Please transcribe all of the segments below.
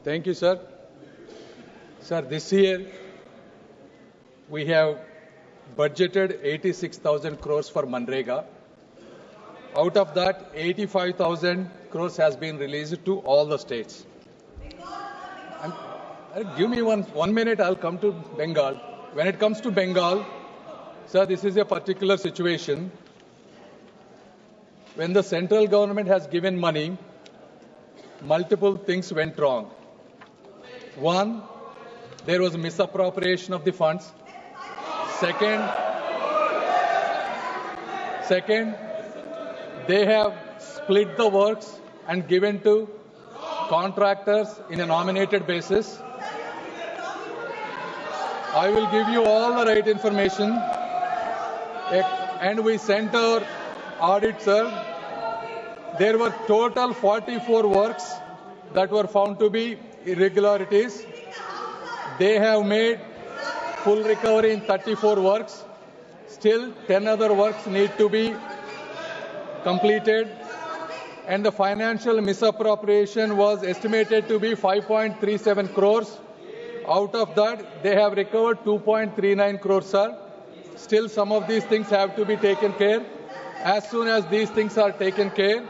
Thank you, sir. Sir, this year we have budgeted 86,000 crores for Manrega. Out of that, 85,000 crores has been released to all the states. Give me one minute, I'll come to Bengal. When it comes to Bengal, sir, this is a particular situation. When the central government has given money, multiple things went wrong. One, there was a misappropriation of the funds. Second, they have split the works and given to contractors in a nominated basis. I will give you all the right information. And we sent our audit, sir. There were total 44 works that were found to be irregularities. They have made full recovery in 34 works. Still 10 other works need to be completed. And the financial misappropriation was estimated to be 5.37 crores. Out of that, they have recovered 2.39 crores, sir. Still, some of these things have to be taken care. As soon as these things are taken care,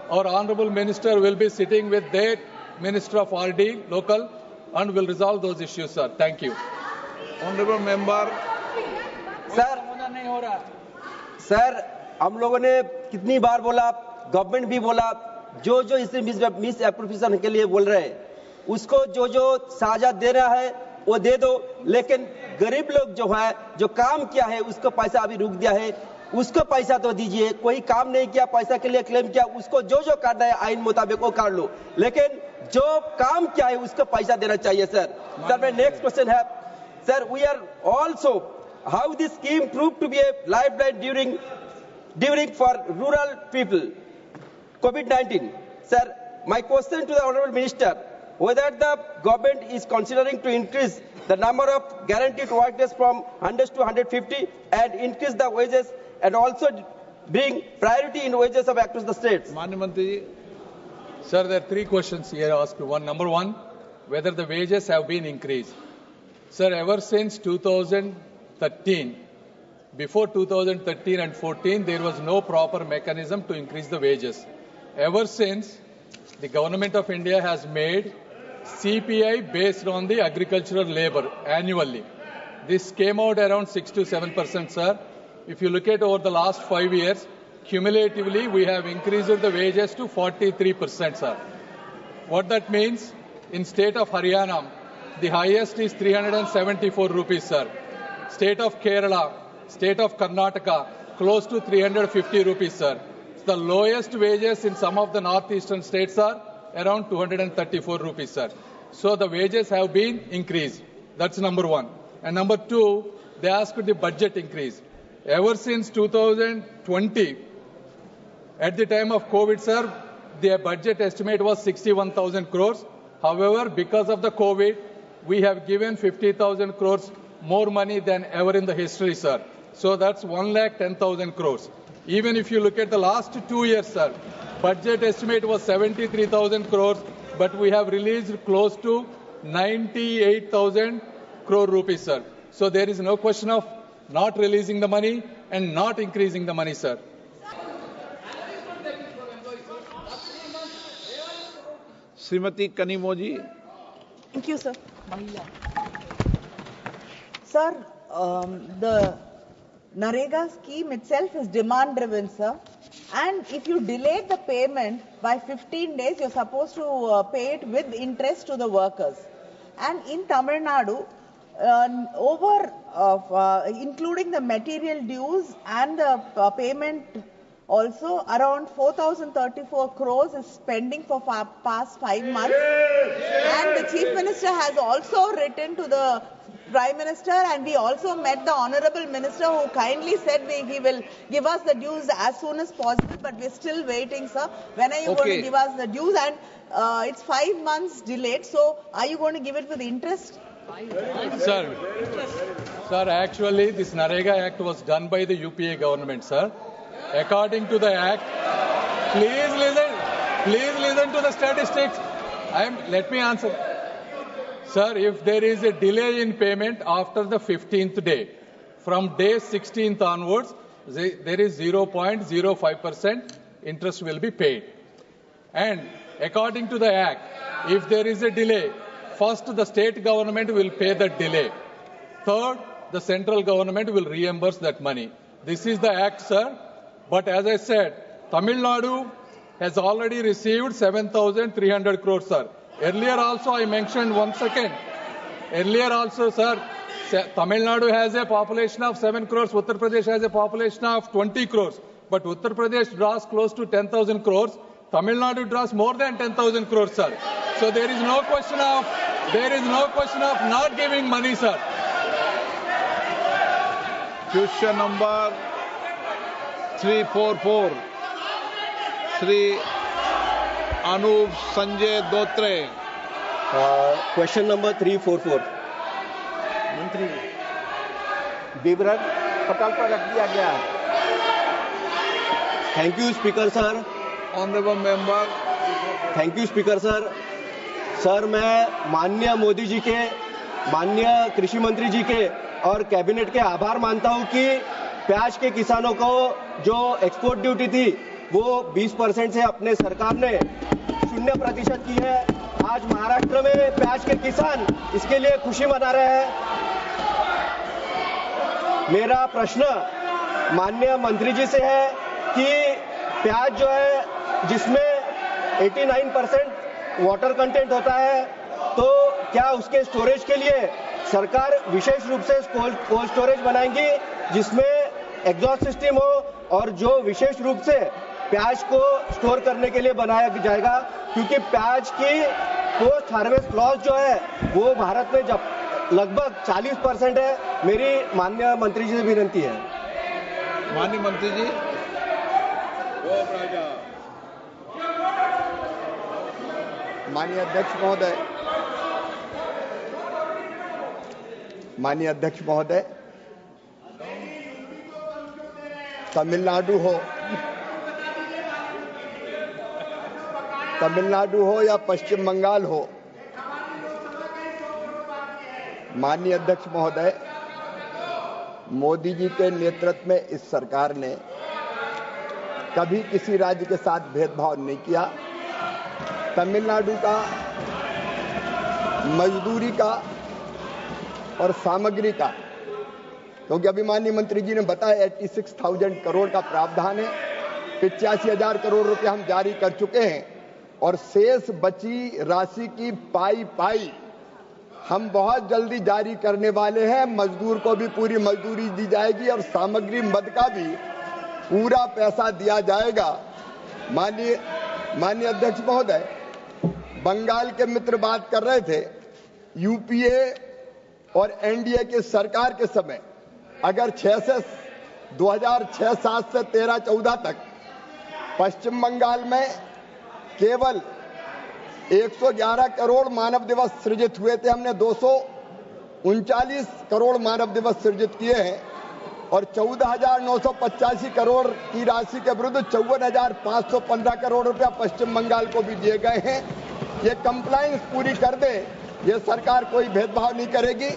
our Honorable Minister will be sitting with their Minister of RD, local, and will resolve those issues, sir. Thank you. Honorable Member. Sir हम लोगों ने कितनी बार बोला, government भी बोला, जो इसे miss appropriation के लिए बोल रहे हैं उसको जो साझा दे रहा है वो दे दो, लेकिन गरीब लोग जो है जो काम किया है उसको पैसा अभी रुक दिया है, उसको पैसा तो दीजिए। कोई काम नहीं किया, पैसा के लिए क्लेम किया, उसको जो करना है आइन मुताबिक वो कर लो, लेकिन जो काम किया है उसको पैसा देना चाहिए। सर मेरा नेक्स्ट क्वेश्चन है, sir we are also how this scheme prove to be a lifeline during for rural people, COVID-19. Sir, my question to the Honorable Minister, whether the government is considering to increase the number of guaranteed work days from 100 to 150 and increase the wages and also bring priority in wages of across the states. Manyamantri. Sir, there are three questions here asked. Number one, whether the wages have been increased. Sir, ever since 2013, before 2013 and 14, there was no proper mechanism to increase the wages. Ever since, the Government of India has made CPI based on the agricultural labor annually. This came out around 6 to 7%, sir. If you look at over the last 5 years, cumulatively, we have increased the wages to 43%, sir. What that means, in state of Haryana, the highest is 374 rupees, sir. State of Kerala, state of Karnataka, close to 350 rupees, sir. The lowest wages in some of the northeastern states are around 234 rupees, sir. So the wages have been increased. That's number one. And number two, they asked the budget increase. Ever since 2020, at the time of COVID, sir, their budget estimate was 61,000 crores. However, because of the COVID, we have given 50,000 crores more money than ever in the history, sir. So that's 1,10,000 crores. Even if you look at the last 2 years, sir, budget estimate was 73,000 crores, but we have released close to 98,000 crore rupees, sir. So there is no question of not releasing the money and not increasing the money, sir. Srimati Kanimoji. Thank you, sir. Sir, the Narega scheme itself is demand driven, sir. And if you delay the payment by 15 days, you're supposed to pay it with interest to the workers. And in Tamil Nadu, including the material dues and the payment also, around 4,034 crores is pending for past 5 months. And the Chief Minister has also written to the Prime Minister, and we also met the Honorable Minister who kindly said he will give us the dues as soon as possible, but we're still waiting, sir. When are you going to give us the dues? And it's 5 months delayed, so are you going to give it with interest? Sir, actually this Narega Act was done by the UPA government, sir. According to the Act, please listen to the statistics. Let me answer. Sir, if there is a delay in payment after the 15th day, from day 16th onwards, there is 0.05% interest will be paid. And according to the Act, if there is a delay, first the state government will pay the delay. Third, the central government will reimburse that money. This is the Act, sir. But as I said, Tamil Nadu has already received 7,300 crores, sir. Earlier also I mentioned, one second. Earlier also, sir, Tamil Nadu has a population of 7 crores, Uttar Pradesh has a population of 20 crores. But Uttar Pradesh draws close to 10,000 crores. Tamil Nadu draws more than 10,000 crores, sir. So there is no question of not giving money, sir. Question number 344, Shri Anup Sanjay Dotre. Question number 344 मंत्री विवरण पटल पर रख दिया गया। Thank you speaker sir. Honorable member. Thank you speaker sir. Sir, मैं माननीय मोदी जी के, माननीय कृषि मंत्री जी के और कैबिनेट के आभार मानता हूं कि प्याज के किसानों को जो एक्सपोर्ट ड्यूटी थी वो 20% से अपने सरकार ने 0% की है। आज महाराष्ट्र में प्याज के किसान इसके लिए खुशी मना रहे हैं। मेरा प्रश्न माननीय मंत्री जी से है कि प्याज जो है जिसमें 89% वाटर कंटेंट होता है, तो क्या उसके स्टोरेज के लिए सरकार विशेष रूप से कोल्ड स्टोरेज बनाएंगी जिसमें एग्जॉस्ट सिस्टम हो और जो विशेष रूप से प्याज को स्टोर करने के लिए बनाया जाएगा, क्योंकि प्याज की पोस्ट हार्वेस्ट लॉस जो है वो भारत में जब लगभग 40% है। मेरी माननीय मंत्री जी से विनती है। माननीय मंत्री जी। माननीय अध्यक्ष महोदय, माननीय अध्यक्ष महोदय, तमिलनाडु हो या पश्चिम बंगाल हो, माननीय अध्यक्ष महोदय, मोदी जी के नेतृत्व में इस सरकार ने कभी किसी राज्य के साथ भेदभाव नहीं किया। तमिलनाडु का मजदूरी का और सामग्री का, क्योंकि अभी माननीय मंत्री जी ने बताया 86,000 करोड़ का प्रावधान है, 85,000 करोड़ रुपए हम जारी कर चुके हैं और शेष बची राशि की पाई हम बहुत जल्दी जारी करने वाले हैं। मजदूर को भी पूरी मजदूरी दी जाएगी और सामग्री मद का भी पूरा पैसा दिया जाएगा। माननीय अध्यक्ष महोदय, बंगाल के मित्र बात कर रहे थे, यूपीए और एनडीए के सरकार के समय अगर 2006-7 से 13-14 तक पश्चिम बंगाल में केवल 111 करोड़ मानव दिवस सृजित हुए थे, हमने 239 करोड़ मानव दिवस सृजित किए हैं और 14,985 करोड़ की राशि के विरुद्ध 54,515 करोड़ रुपया पश्चिम बंगाल को भी दिए गए हैं। ये कंप्लायंस पूरी कर दे, ये सरकार कोई भेदभाव नहीं करेगी।